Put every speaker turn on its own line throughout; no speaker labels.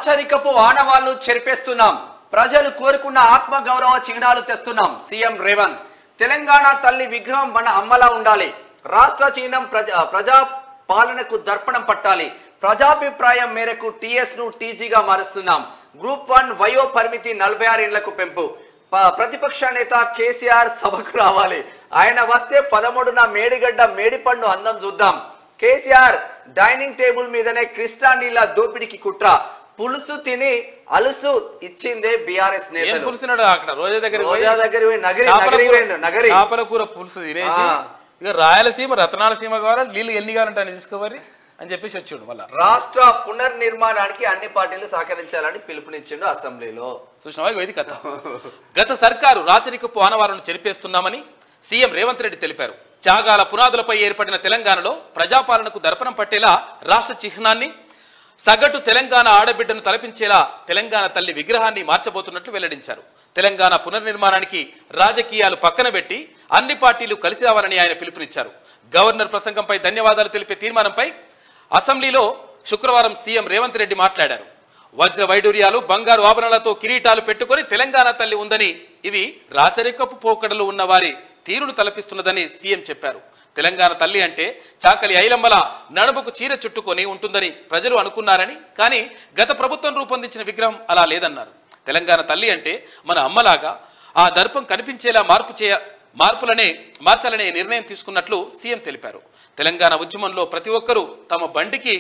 రాచరికపు ఆనవాళ్లు చెరిపేస్తున్నాం, ప్రజలు కోరుకున్న ఆత్మ గౌరవ చిహ్నాలు తెస్తున్నాం. సీఎం రేవంత్. తెలంగాణ తల్లి విగ్రహం మన అమ్మలా ఉండాలి, రాష్ట్ర చిహ్నం ప్రజా పాలనకు దర్పణం పట్టాలి, ప్రజాభిప్రాయం మేరకు టీఎస్ ను టీజీగా మారుస్తున్నాం. గ్రూప్ 1 వయో పరిమితి 46 ఏళ్లకు పెంపు. ప్రతిపక్ష నేత కేసీఆర్ సభకు రావాలి, ఆయన వస్తే 13న మేడిగడ్డ మేడిపండు అందం చూద్దాం. కేసీఆర్ డైనింగ్ టేబుల్ మీదనే కృష్ణా నీళ్ల దోపిడికి కుట్ర, పులుసు తిని అలుసు ఇచ్చిందే బీఆర్ఎస్ నేతలు.
రోజా దగ్గర పులుసు తినేసి ఇక రాయలసీమ రతనాలసీమ కావాలి, నీళ్ళు ఎన్ని కావాలంటే అని తీసుకోవాలి అని చెప్పేసి వచ్చాడు. మళ్ళీ
రాష్ట్ర పునర్నిర్మాణానికి అన్ని పార్టీలు సహకరించాలని పిలుపునిచ్చిండు అసెంబ్లీలో.
చూసినావా ఇది కథ. గత సర్కారు రాచరికపు ఆనవాలను చెరిపేస్తున్నామని సీఎం రేవంత్ రెడ్డి తెలిపారు. త్యాగాల పునాదులపై ఏర్పడిన తెలంగాణలో ప్రజాపాలనకు దర్పణం పట్టేలా రాష్ట్ర చిహ్నాన్ని, సగటు తెలంగాణ ఆడబిడ్డను తలపించేలా తెలంగాణ తల్లి విగ్రహాన్ని మార్చబోతున్నట్లు వెల్లడించారు. తెలంగాణ పునర్నిర్మాణానికి రాజకీయాలు పక్కన పెట్టి అన్ని పార్టీలు కలిసి రావాలని ఆయన పిలుపునిచ్చారు. గవర్నర్ ప్రసంగంపై ధన్యవాదాలు తెలిపే తీర్మానంపై అసెంబ్లీలో శుక్రవారం సీఎం రేవంత్ రెడ్డి మాట్లాడారు. వజ్ర వైడూర్యాలు, బంగారు ఆభరణాలతో కిరీటాలు పెట్టుకొని తెలంగాణ తల్లి ఉందని, ఇవి రాచరికపు పోకడలు ఉన్న వారి తీరును తలపిస్తున్నదని సీఎం చెప్పారు. తెలంగాణ తల్లి అంటే చాకలి ఐలమ్మల నడుముకు చీర చుట్టుకొని ఉంటుందని ప్రజలు అనుకున్నారని, కానీ గత ప్రభుత్వం రూపొందించిన విగ్రహం అలా లేదన్నారు. తెలంగాణ తల్లి అంటే మన అమ్మలాగా ఆ దర్పం కనిపించేలా మార్చాలనే నిర్ణయం తీసుకున్నట్లు సీఎం తెలిపారు. తెలంగాణ ఉద్యమంలో ప్రతి ఒక్కరూ తమ బండికి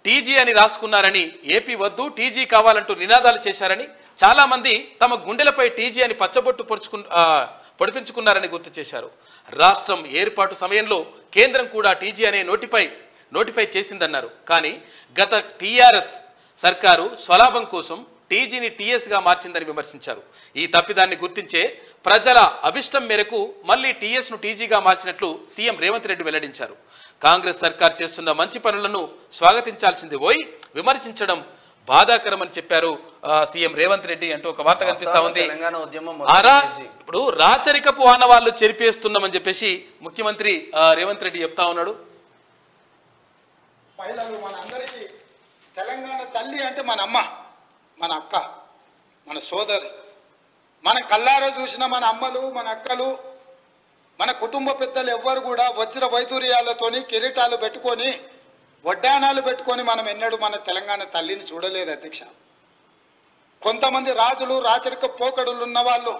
టీజీ అని రాసుకున్నారని, ఏపీ వద్దు టీజీ కావాలంటూ నినాదాలు చేశారని, చాలా మంది తమ గుండెలపై టీజీ అని పచ్చబొట్టు పొడిపించుకున్నారని గుర్తు చేశారు. రాష్ట్రం ఏర్పాటు సమయంలో కేంద్రం కూడా టీజీ అనే నోటిఫై చేసిందన్నారు. కానీ గత టీఆర్ఎస్ సర్కారు స్వలాభం కోసం టీజీని టీఎస్గా మార్చిందని విమర్శించారు. ఈ తప్పిదాన్ని గుర్తించే ప్రజల అభిష్టం మేరకు మళ్లీ టీఎస్ను టీజీగా మార్చినట్లు సీఎం రేవంత్ రెడ్డి వెల్లడించారు. కాంగ్రెస్ సర్కార్ చేస్తున్న మంచి పనులను స్వాగతించాల్సింది పోయి విమర్శించడం బాధాకరమని చెప్పారు సీఎం రేవంత్ రెడ్డి అంటూ ఒక వార్త కనిపిస్తా ఉంది. ఇప్పుడు రాచరికపు ఆనవాళ్లు చెరిపేస్తున్నామని చెప్పేసి ముఖ్యమంత్రి రేవంత్ రెడ్డి చెప్తా ఉన్నాడు.
మనందరికీ తెలంగాణ తల్లి అంటే మన అమ్మ, మన అక్క, మన సోదరి. మన కల్లారా చూసిన మన అమ్మలు, మన అక్కలు, మన కుటుంబ పెద్దలు ఎవ్వరు కూడా వజ్ర వైదూర్యాలతోని కిరీటాలు పెట్టుకొని, వడ్డానాలు పెట్టుకొని మనం ఎన్నడూ మన తెలంగాణ తల్లిని చూడలేదు అధ్యక్ష. కొంతమంది రాజులు, రాచరిక పోకడులు ఉన్న వాళ్ళు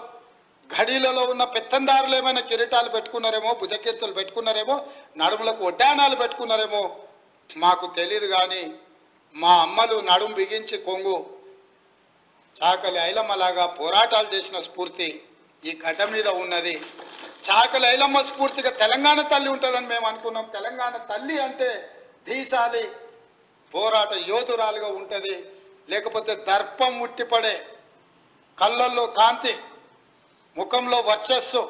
గడీలలో ఉన్న పెత్తందారులు ఏమైనా కిరీటాలు పెట్టుకున్నారేమో, భుజకీర్తులు పెట్టుకున్నారేమో, నడుములకు వడ్డానాలు పెట్టుకున్నారేమో మాకు తెలియదు. కానీ మా అమ్మలు నడుము బిగించి కొంగు చాకలి ఐలమ్మలాగా పోరాటాలు చేసిన స్ఫూర్తి ఈ గడ్డ మీద ఉన్నది. చాకలి ఐలమ్మ స్ఫూర్తిగా తెలంగాణ తల్లి ఉంటుందని మేము అనుకున్నాం. తెలంగాణ తల్లి అంటే ధీశాలి పోరాట యోధురాలుగా ఉంటుంది. లేకపోతే దర్పం ఉట్టిపడే, కళ్ళల్లో కాంతి, ముఖంలో వర్చస్సు,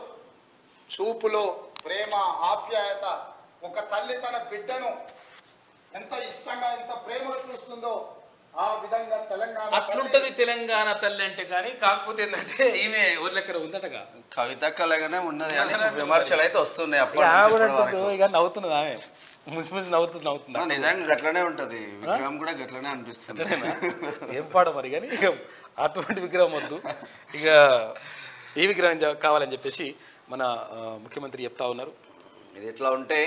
చూపులో ప్రేమ, ఆప్యాయత. ఒక తల్లి తన బిడ్డను ఎంత ఇష్టంగా, ఎంత ప్రేమగా చూస్తుందో ఆ విధంగా తెలంగాణ
అట్లుంటది తెలంగాణ తల్లి అంటే. కానీ కాకపోతే ఏంటంటే ఈమె ఊర్లెక్కర ఉందటగా
కవిత కలగానే ఉన్నది అని విమర్శలు అయితే వస్తున్నాయి.
ఇక నవ్వుతున్నది ఆమె, ముసి నవ్వుతున్నా.
నిజంగా గట్లనే ఉంటది, విగ్రహం కూడా గట్లనే అనిపిస్తుంది.
ఏం పాడ మరి. కానీ ఇక అటువంటి విగ్రహం వద్దు, ఇక ఈ విగ్రహం కావాలని చెప్పేసి మన ముఖ్యమంత్రి చెప్తా ఉన్నారు.
ఇది ఎట్లా ఉంటే